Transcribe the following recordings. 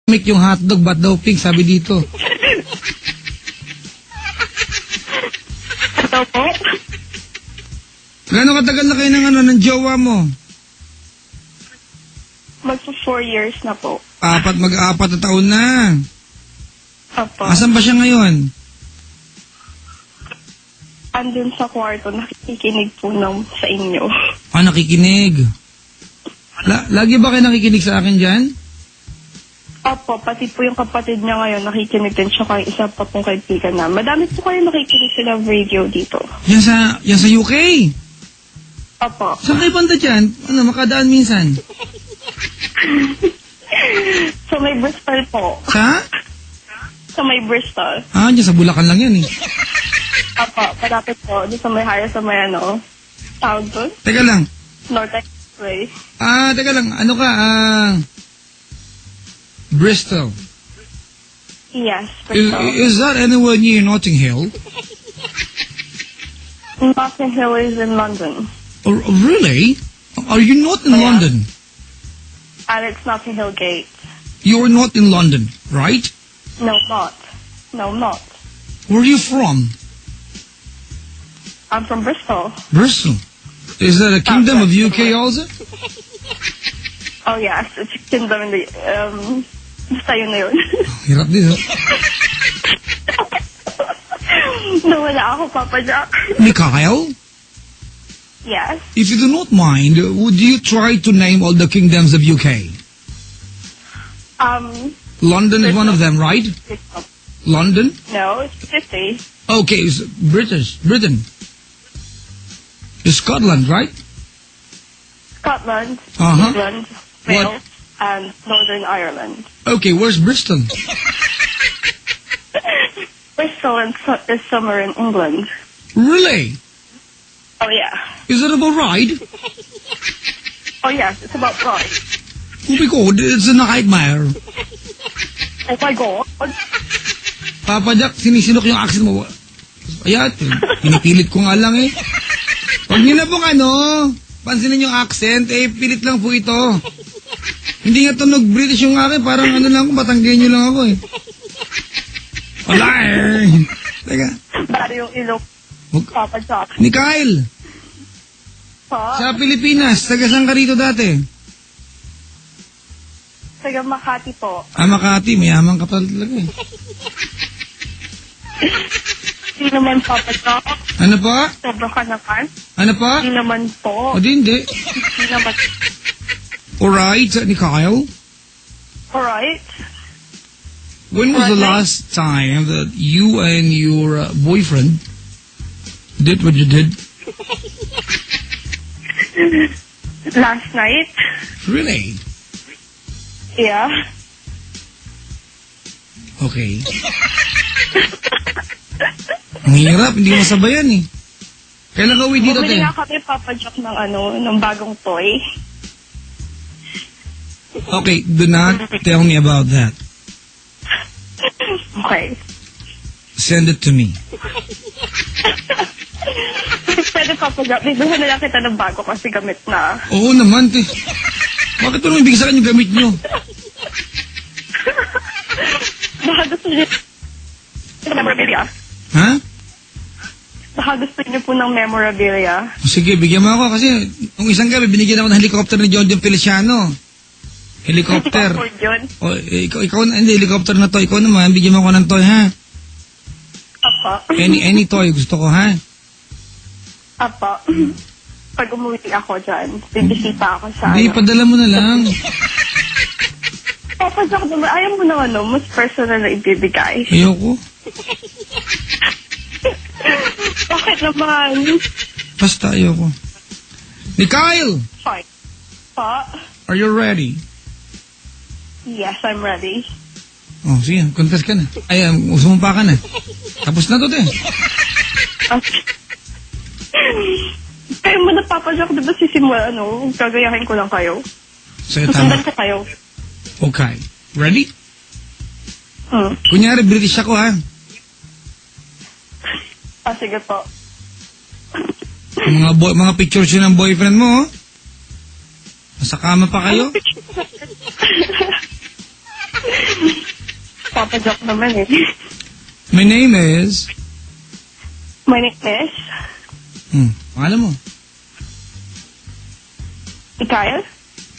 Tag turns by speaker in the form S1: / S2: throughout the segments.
S1: Make yung hotdog, ba't daw pink, sabi dito.
S2: Ito po?
S1: Gano'ng katagal na kayo ng jowa mo?
S2: Magpo 4 years na po.
S1: Mag-apat na taon na.
S2: Opo.
S1: Asan ba siya ngayon?
S2: Andun sa kwarto, nakikinig po sa inyo.
S1: Nakikinig. Lagi ba kayo nakikinig sa akin dyan?
S2: Opo, pati po yung kapatid niya ngayon, nakikinig din siya kay isa pa pong kaibigan na. Madami po kayo nakikinig sila ng radio dito.
S1: Yan sa UK?
S2: Opo.
S1: Saan kayo banda dyan? Makadaan minsan?
S2: So may Bristol po.
S1: Sa?
S2: So may Bristol.
S1: Dyan sa Bulacan lang yan eh.
S2: Opo, malapit po. Doon sa may hire sa may tawag doon?
S1: Teka lang.
S2: North Expressway.
S1: Teka lang. Ano ka? Bristol.
S2: Yes, Bristol.
S1: Is that anywhere near Notting Hill?
S2: Notting Hill is in London.
S1: Oh, really? Are you not in London?
S2: And it's Notting Hill Gate.
S1: You're not in London, right?
S2: No, not. No, not.
S1: Where are you from?
S2: I'm from Bristol.
S1: Bristol. Is that a kingdom of UK also?
S2: Oh, yes. It's a kingdom in the, basta yun na yun.
S1: Hirap din,
S2: Nawala ako, Papa Jack.
S1: Mikhail?
S2: Yes.
S1: If you do not mind, would you try to name all the kingdoms of UK? London is one of them, right? London?
S2: No, it's 50.
S1: Okay, it's Britain. It's Scotland, right?
S2: Scotland,
S1: Uh-huh.
S2: England, Wales, and Northern Ireland.
S1: Okay, where's Bristol?
S2: Bristol is somewhere in England.
S1: Really?
S2: Oh, yeah.
S1: Is it about right?
S2: Oh, yes, it's about right.
S1: Oh my God, it's a nightmare.
S2: Oh, my God.
S1: Papa Jack, sinisinok yung accent mo. Ayan, pinipilit ko nga lang eh. Huwag niyo na pong pansinin yung accent, pilit lang po ito. Hindi nga tunog British yung akin, parang lang, Batanggenyo lang ako eh. Wala eh. Teka.
S2: Bari yung ilok, Papa Jack.
S1: Ni Kyle,
S2: Pa?
S1: sa Pilipinas, taga saan ka rito dati?
S2: Taga Makati po.
S1: Makati, mayaman ka pala talaga eh.
S2: Hindi naman, Papa Jack.
S1: Ano po?
S2: Sobra ka naman.
S1: Ano po?
S2: Hindi naman po.
S1: O hindi.
S2: Hindi naman.
S1: Alright, ni Kyle.
S2: Alright.
S1: When was the last time that you and your boyfriend did what you did?
S2: Last night?
S1: Really?
S2: Yeah.
S1: Okay. Ang hirap, hindi masabayan eh. Kailan ka uwi dito,
S2: Bumili
S1: te?
S2: nga kami, Papa Jack, ng bagong toy.
S1: Okay, do not tell me about that.
S2: Okay.
S1: Send it to me.
S2: Pwede, Papa Jack, bibilhan na lang kita ng bago kasi gamit na.
S1: Oo naman, te. Bakit walang ibig sa akin yung gamit nyo?
S2: Baka gusto niyo ng memorabilia.
S1: Ha?
S2: Baka gusto niyo po ng memorabilia.
S1: Sige, bigyan mo ako kasi nung isang gabi binigyan ako ng helicopter ni John Feliciano. Helicopter.
S2: Yun.
S1: O, ikaw hindi, helicopter na to. Ikaw naman, bigyan mo ako ng toy, ha?
S2: Apa.
S1: Any toy, gusto ko, ha?
S2: Apa. Pag umuwi ako dyan, bibisita ako sa
S1: Hindi, padala mo na lang.
S2: Papa Jack naman, ayaw mo na mas personal na ibibigay.
S1: Ayoko.
S2: Bakit naman?
S1: Basta ayoko. Mikhail!
S2: Fine. Pa?
S1: Are you ready?
S2: Yes, I'm ready.
S1: Oh, sige, contest ka na. Ay, sumumpa ka na. Tapos na to, te.
S2: Okay. Kayo mo na, Papa Jack, diba sisimula, gagayahin ko lang kayo.
S1: Sa'yo,
S2: Susundan
S1: tama.
S2: ko kayo.
S1: Okay. Ready?
S2: Hmm.
S1: Kunyari, British ako, ha?
S2: Sige po.
S1: Mga pictures yun ng boyfriend mo, oh. Nasa kama pa kayo?
S2: Papa Jack naman eh.
S1: My name is...
S2: My name is
S1: Pangalan mo?
S2: Kyle.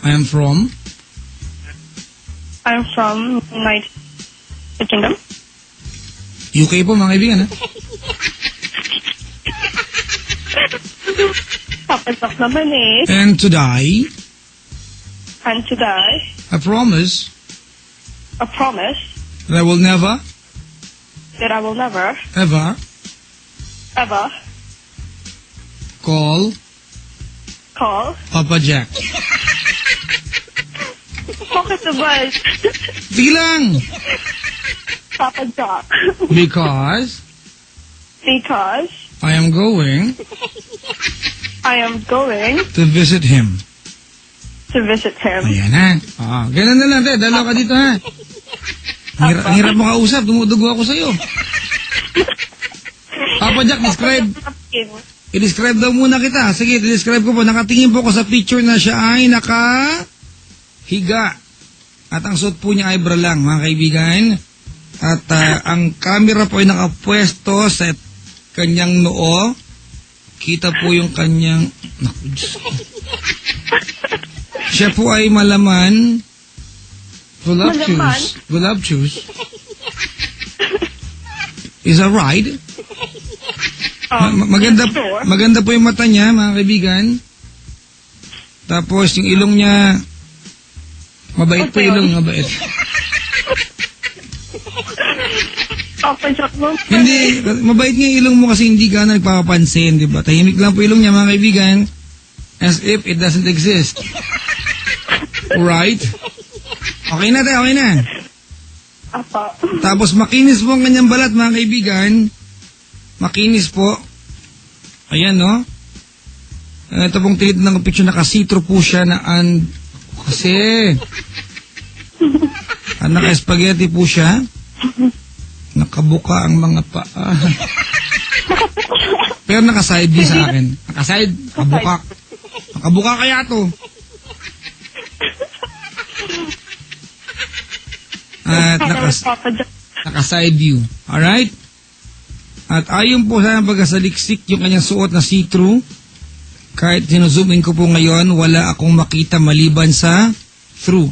S1: I am from...
S2: I'm from United Kingdom.
S1: UK po, mga kaibigan, ha?
S2: Papa Jack naman eh.
S1: And today,
S2: And today,
S1: I promise
S2: a promise
S1: that I will never,
S2: that I will never,
S1: ever
S2: ever
S1: call
S2: call
S1: Papa Jack.
S2: Bakit naman?
S1: Sige lang!
S2: Papa Jack.
S1: Because
S2: Because
S1: I am going
S2: I am going
S1: to visit him.
S2: to visit him.
S1: Ayan, ha? Ganun na lang, te. Dalaw ka dito, ha? Ang hirap mo kausap. Dumudugo ako sa'yo. Papa Jack, i-describe daw muna kita. Sige, i-describe ko po. Nakatingin po ko sa picture na siya ay nakahiga. At ang suot po niya ay bra lang, mga kaibigan. At ang camera po ay nakapwesto sa kanyang noo. Kita po yung kanyang... Naku, Diyos ko. Siya po ay malaman. Voluptuous. Voluptuous. Is that right? Maganda po yung mata niya, mga kaibigan. Tapos yung ilong niya, mabait po ilong, mabait.
S2: Papa Jack mo.
S1: Hindi, mabait nga yung ilong mo kasi hindi ka na nagpapapansin, di ba? Tahimik lang po ilong niya, mga kaibigan. As if it doesn't exist. Right? Okay na tayo, okay na.
S2: Apa.
S1: Tapos makinis po ang kanyang balat, mga kaibigan. Makinis po. Ayan, no? Ito pong tinitin ng picture, nakasitro po siya na kasi naka-spaghetti po siya. Nakabuka ang mga paa. Pero naka-side view sa akin. Naka-side, nakabuka. Nakabuka kaya to. At naka-side view. Alright? At ayon po sa pagkasaliksik yung kanyang suot na see-through, kahit sinuzoomin ko po ngayon, wala akong makita maliban sa through.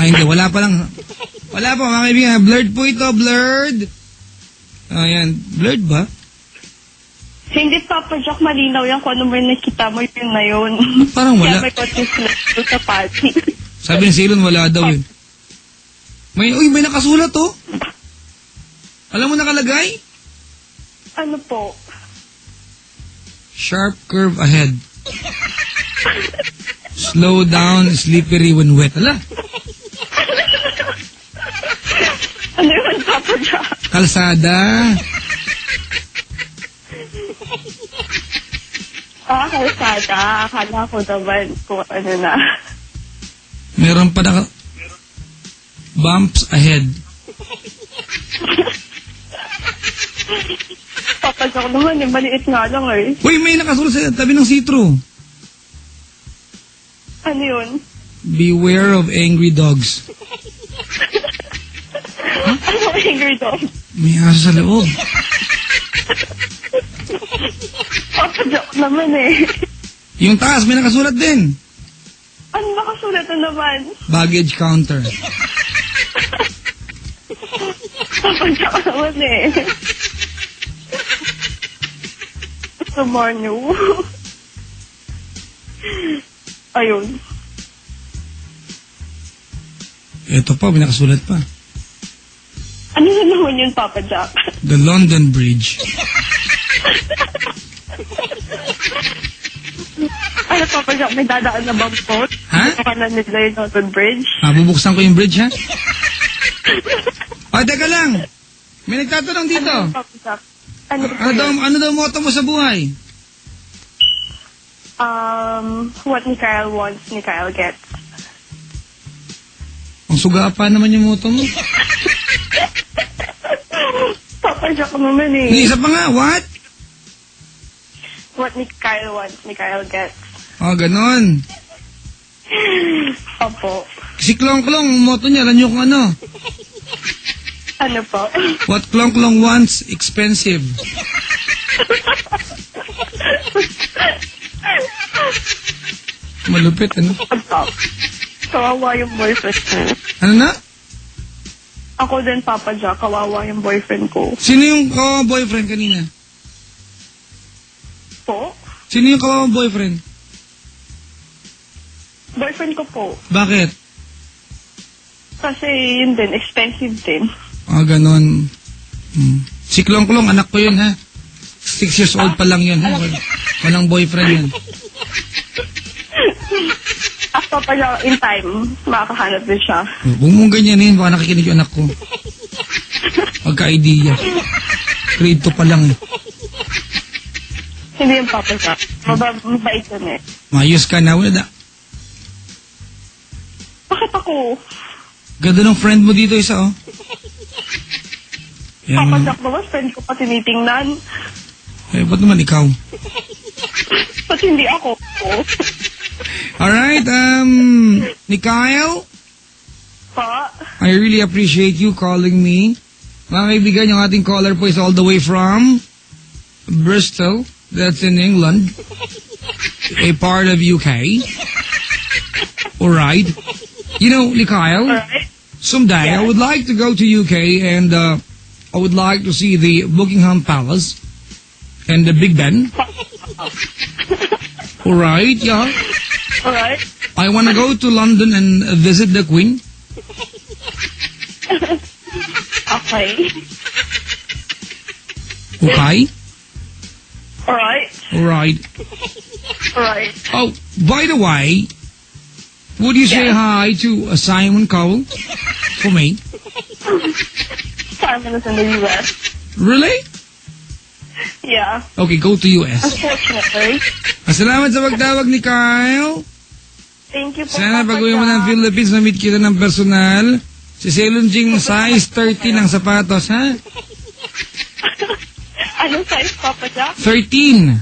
S1: Ay hindi, wala pa lang. Wala pa, mga kaibigan. Blurred po ito, blurred. Ayan, blurred ba?
S2: Hindi, Papa Jack, malinaw yan kung ano mo yung nakita mo yun na yun.
S1: Parang wala.
S2: Kaya may konting slip sa party.
S1: Sabi ni Silon, wala daw eh. May nakasulat oh. Alam mo nakalagay?
S2: Ano po?
S1: Sharp curve ahead. Slow down, slippery when wet. Ala,
S2: Ano yun, Papa Jack?
S1: kalsada.
S2: Kalsada. Akala ko naman kung ano na.
S1: Meron pa na bumps ahead.
S2: Papa Jack naman, maliit nga lang eh.
S1: Uy, may nakasulat sa tabi ng see-through.
S2: Ano yun?
S1: Beware of angry dogs.
S2: Ano angry dog?
S1: May aso sa loob.
S2: Papa Jack naman eh.
S1: Yung taas, may nakasulat din.
S2: Ano nakasulat na naman?
S1: Baggage counter.
S2: Papa Jack naman eh. Sumanyo. Ayun.
S1: Ito pa, may nakasulat pa.
S2: Ano na naman yun, Papa Jack?
S1: The London Bridge.
S2: Ano, Papa Jack, may dadaan na bang boat?
S1: Ha?
S2: Ito ka na nila yung Northern Bridge?
S1: Bubuksan ko yung bridge, ha? Teka lang. May nagtatanong dito.
S2: Ano, Papa Jack?
S1: Ano daw motto mo sa buhay?
S2: What Mikhail wants, Mikhail gets.
S1: Ang suga pa naman yung motto mo.
S2: Papa Jack naman eh.
S1: Isa pa nga, what?
S2: What Mikhail wants, Mikhail gets.
S1: Ganon.
S2: Opo.
S1: Kasi Si Klong Klong, ang motto niya, alam niyo kung ano?
S2: Ano po?
S1: What Klong Klong wants, expensive. Malupit, ano?
S2: Kawawa yung boyfriend ko.
S1: Ano na?
S2: Ako din, Papa Jack. Kawawa yung boyfriend ko.
S1: Sino yung kawawa boyfriend kanina?
S2: Po?
S1: Sino yung kawawa boyfriend?
S2: Boyfriend ko po.
S1: Bakit?
S2: Kasi yun din, expensive din.
S1: Ah, ganon. Si Klong Klong, anak ko yun, ha? 6 years old pa lang yun, ha? Walang boyfriend yun.
S2: At Papa Jack, in time, makakahanap din siya.
S1: Huwag mong ganyanin, baka nakikinig yung anak ko. Pagka-idea. Grade 2 pa lang, eh.
S2: Hindi yung Papa Jack. Mabait yun eh.
S1: Mayos ka na, wala.
S2: Bakit ako?
S1: Ganda ng friend mo dito, isa, oh.
S2: Papa
S1: Yan,
S2: Jack naman, friend ko pa tinitingnan.
S1: eh, ba't naman ikaw?
S2: Ba't hindi ako?
S1: Alright, Mikhail,
S2: Pa?
S1: I really appreciate you calling me. Mga kaibigan, yung ating caller po is all the way from Bristol. That's in England. A part of UK. Alright. You know, Mikhail,
S2: Alright.
S1: someday I would like to go to UK and I would like to see the Buckingham Palace and the Big Ben. Alright, yeah.
S2: Alright.
S1: I want to go to London and visit the Queen.
S2: Okay.
S1: Okay?
S2: Alright.
S1: Alright.
S2: Alright.
S1: Oh, by the way, would you say hi to Simon Cowell for me?
S2: Simon is in the US.
S1: Really?
S2: Yeah.
S1: Okay, go to US.
S2: Unfortunately.
S1: Salamat sa pagtawag ni Kyle.
S2: Thank you po,
S1: Sana
S2: Papa
S1: pag-uwi mo ng
S2: Jack.
S1: Philippines, na-meet kita ng personal. Si Selon Jing, size 30 ng sapatos, ha?
S2: Anong size, Papa Jack?
S1: 13.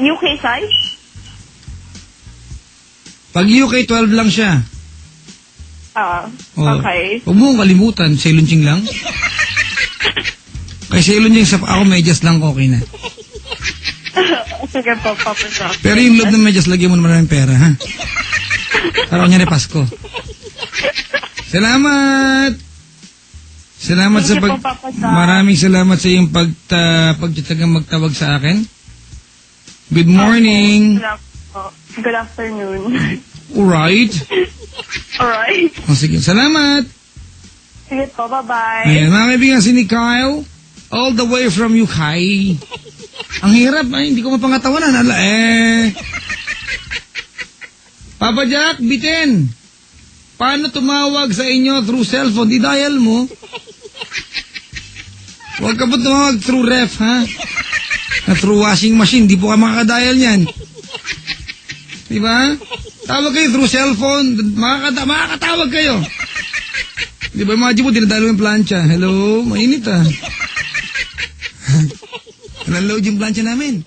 S2: UK size?
S1: Pag UK, 12 lang siya. Oh.
S2: Okay.
S1: Huwag mo kalimutan, Selon Jing lang. Kay Selon Jing, ako medyas lang, okay na.
S2: Sige po, Papa Jack.
S1: Pero yung loob ng medyas, lagyan mo naman ng pera, ha? Para kunyari Pasko. Salamat! Salamat
S2: Thank
S1: sa
S2: you po, Papa Jack.
S1: Maraming salamat sa iyong pagtatagang magtawag sa akin. Good morning.
S2: Good afternoon.
S1: Alright.
S2: Alright.
S1: O, sige, salamat.
S2: Sige po, bye-bye.
S1: Ayan, mga kaibigan, si ni Kyle, all the way from UK. Ang hirap, ay, hindi ko mapangatawanan. Papa Jack, bitin. Paano tumawag sa inyo through cellphone? Di dial mo. Huwag ka po tumawag through ref, ha? Na through washing machine, di po ka makakadial niyan. Di ba? Tawag kayo through cellphone, makakatawag kayo. Di ba, imagine mo, dinadalo yung plancha. Hello, mainit ah. Walang load yung plancha namin.